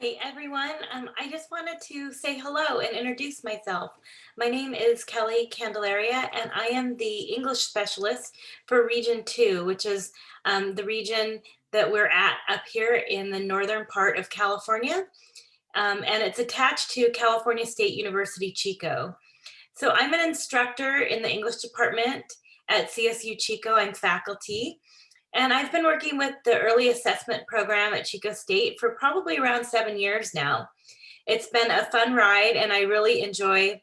Hey everyone, I just wanted to say hello and introduce myself. My name is Kelly Candelaria and I am the English specialist for Region 2, which is the region that we're at up here in the northern part of California. And it's attached to California State University, Chico. So I'm an instructor in the English department at CSU Chico. I'm faculty. And I've been working with the early assessment program at Chico State for probably around 7 years now. It's been a fun ride, and I really enjoy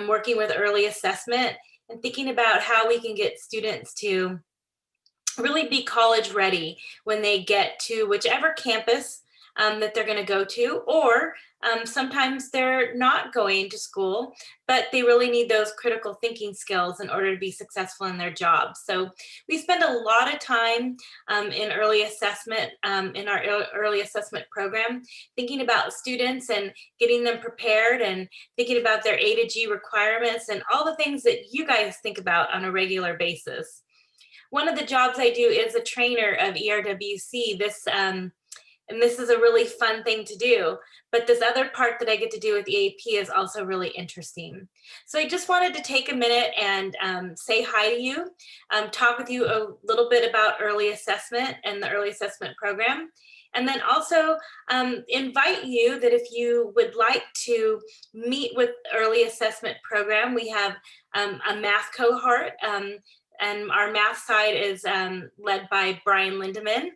working with early assessment and thinking about how we can get students to really be college ready when they get to whichever campus that they're going to go to, or sometimes they're not going to school, but they really need those critical thinking skills in order to be successful in their jobs. So we spend a lot of time in early assessment, in our early assessment program, thinking about students and getting them prepared and thinking about their A to G requirements and all the things that you guys think about on a regular basis. One of the jobs I do is a trainer of ERWC. And this is a really fun thing to do. But this other part that I get to do with EAP is also really interesting. So I just wanted to take a minute and say hi to you, talk with you a little bit about early assessment and the early assessment program. And then also invite you that if you would like to meet with early assessment program, we have a math cohort. And our math side is led by Brian Lindeman.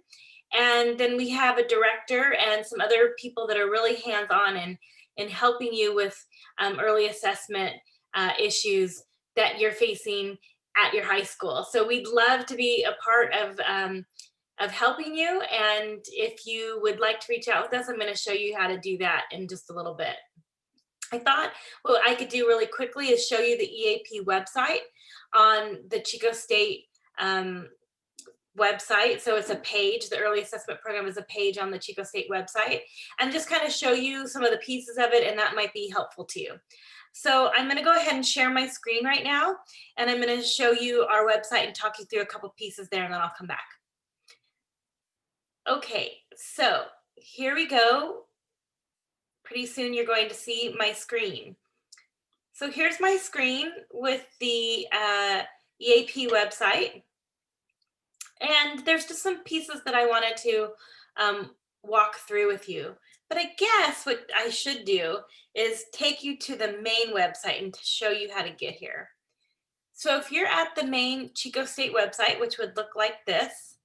And then we have a director and some other people that are really hands-on in helping you with early assessment issues that you're facing at your high school. So we'd love to be a part of helping you. And if you would like to reach out with us, I'm going to show you how to do that in just a little bit. I thought what I could do really quickly is show you the EAP website on the Chico State website. So it's a page, the early assessment program is a page on the Chico State website, and just kind of show you some of the pieces of it, and that might be helpful to you. So I'm going to go ahead and share my screen right now, and I'm going to show you our website and talk you through a couple pieces there, and then I'll come back. Okay, so here we go. Pretty soon you're going to see my screen. So here's my screen with the EAP website. And there's just some pieces that I wanted to walk through with you. But I guess what I should do is take you to the main website and to show you how to get here. So if you're at the main Chico State website, which would look like this,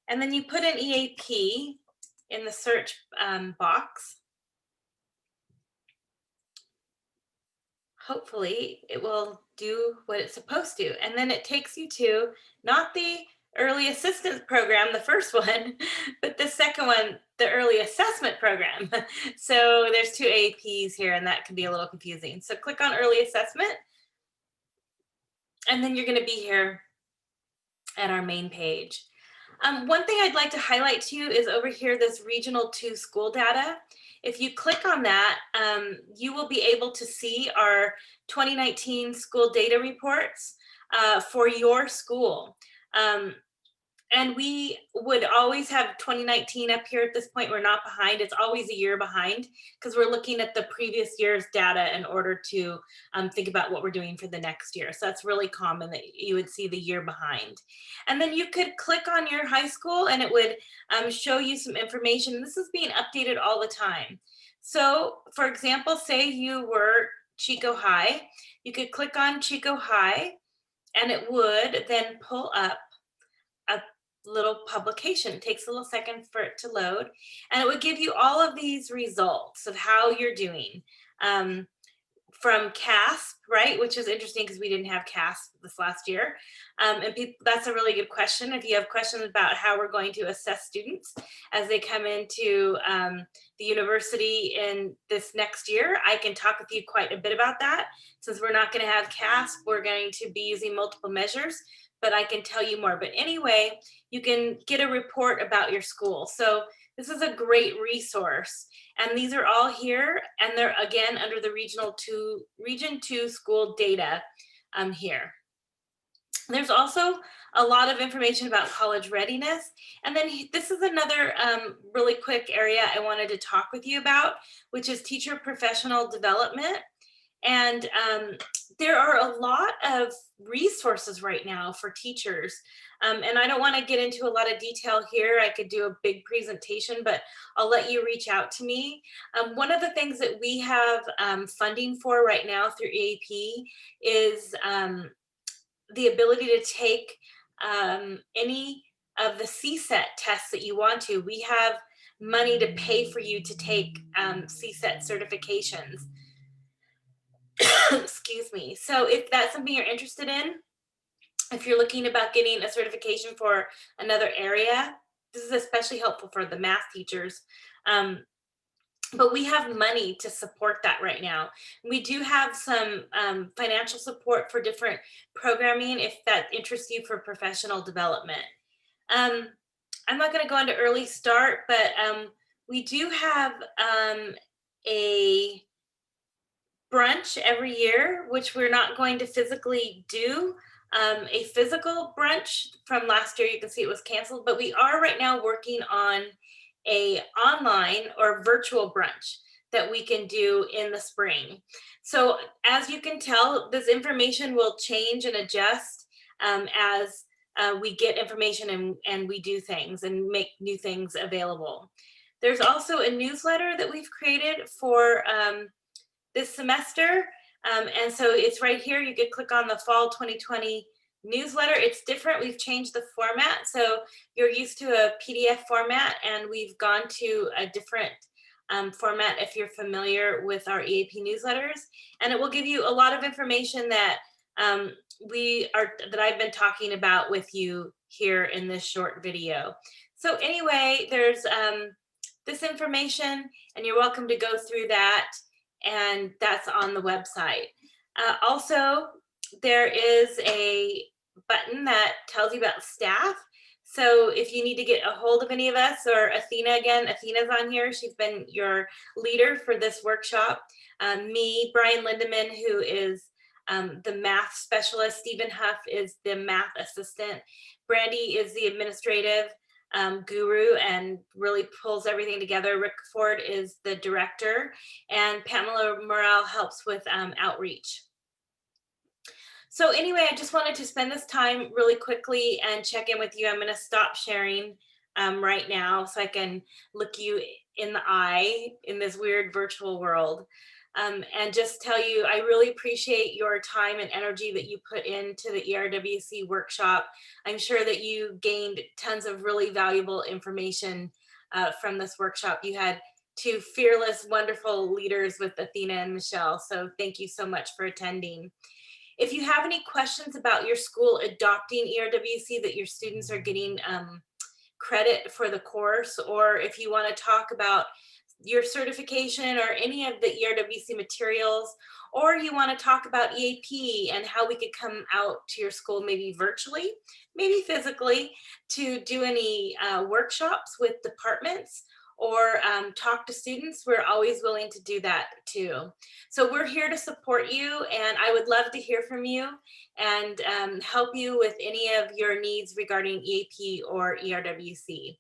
and then you put an EAP in the search box, hopefully it will do what it's supposed to. And then it takes you to not the early assistance program, the first one, but the second one, the early assessment program. So there's two APs here, and that can be a little confusing. So click on early assessment, and then you're going to be here at our main page. One thing I'd like to highlight to you is over here, this Regional 2 school data. If you click on that, you will be able to see our 2019 school data reports for your school. And we would always have 2019 up here at this point. We're not behind. It's always a year behind because we're looking at the previous year's data in order to think about what we're doing for the next year. So that's really common that you would see the year behind. And then you could click on your high school and it would show you some information. This is being updated all the time. So for example, say you were Chico High, you could click on Chico High and it would then pull up a little publication. It takes a little second for it to load, and it would give you all of these results of how you're doing from CASP, right? Which is interesting because we didn't have CASP this last year. And that's a really good question. If you have questions about how we're going to assess students as they come into the university in this next year, I can talk with you quite a bit about that. Since we're not going to have CASP, we're going to be using multiple measures, but I can tell you more. But anyway, you can get a report about your school. So this is a great resource. And these are all here, and they're again under the Region 2 school data here. There's also a lot of information about college readiness. And then this is another really quick area I wanted to talk with you about, which is teacher professional development. And there are a lot of resources right now for teachers. And I don't want to get into a lot of detail here. I could do a big presentation, but I'll let you reach out to me. One of the things that we have funding for right now through EAP is the ability to take any of the CSET tests that you want to. We have money to pay for you to take CSET certifications. Excuse me. So if that's something you're interested in, if you're looking about getting a certification for another area, this is especially helpful for the math teachers. But we have money to support that right now. We do have some financial support for different programming if that interests you for professional development. I'm not going to go into early start, but we do have a brunch every year, which we're not going to physically do. A physical brunch from last year, you can see it was canceled, but we are right now working on a online or virtual brunch that we can do in the spring. So as you can tell, this information will change and adjust as we get information and we do things and make new things available. There's also a newsletter that we've created for this semester. And so it's right here. You could click on the fall 2020 newsletter. It's different. We've changed the format. So you're used to a PDF format, and we've gone to a different format if you're familiar with our EAP newsletters. And it will give you a lot of information that that I've been talking about with you here in this short video. So anyway, there's this information, and you're welcome to go through that. And that's on the website. Also, there is a button that tells you about staff. So if you need to get a hold of any of us, or Athena, again, Athena's on here. She's been your leader for this workshop. Me, Brian Lindeman, who is the math specialist. Stephen Huff is the math assistant. Brandy is the administrative guru and really pulls everything together. Rick Ford is the director, and Pamela Morale helps with outreach. So anyway, I just wanted to spend this time really quickly and check in with you. I'm going to stop sharing right now so I can look you in the eye in this weird virtual world. And just tell you, I really appreciate your time and energy that you put into the ERWC workshop. I'm sure that you gained tons of really valuable information from this workshop. You had two fearless, wonderful leaders with Athena and Michelle. So thank you so much for attending. If you have any questions about your school adopting ERWC, that your students are getting credit for the course, or if you want to talk about your certification or any of the ERWC materials, or you want to talk about EAP and how we could come out to your school, maybe virtually, maybe physically, to do any workshops with departments or talk to students, we're always willing to do that too. So we're here to support you, and I would love to hear from you and help you with any of your needs regarding EAP or ERWC.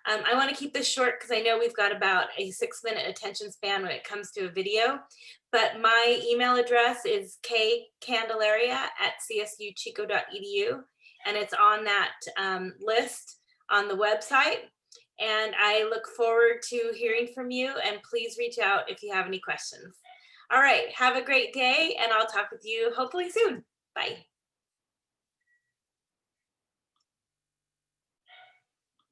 I want to keep this short because I know we've got about a 6-minute attention span when it comes to a video, but my email address is kcandelaria@csuchico.edu, and it's on that list on the website. And I look forward to hearing from you, and please reach out if you have any questions. All right, have a great day, and I'll talk with you hopefully soon. Bye.